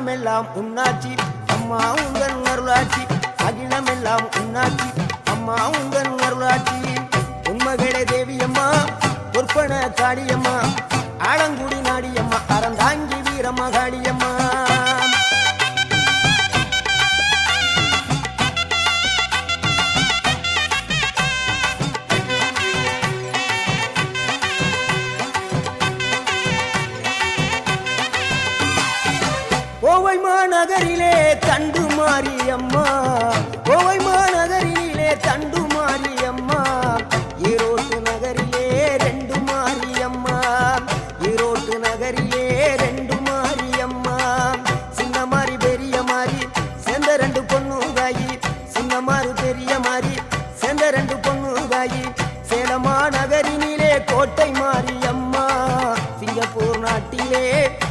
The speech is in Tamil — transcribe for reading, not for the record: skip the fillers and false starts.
அகிலமெல்லாம் உன்னாட்சி அம்மா உங்கள் அருளாட்சி அகிலமெல்லாம் உன்னாட்சி அம்மா உங்கள் அருளாட்சி உண்மகளே தேவியம்மா பொற்பன காளியம்மா ஆலங்குடி நாடியம்மா அறந்தாங்கி வீரம்மா காளியம்மா கோவை மாநகரிலே தண்டு மாரியம்மா கோவை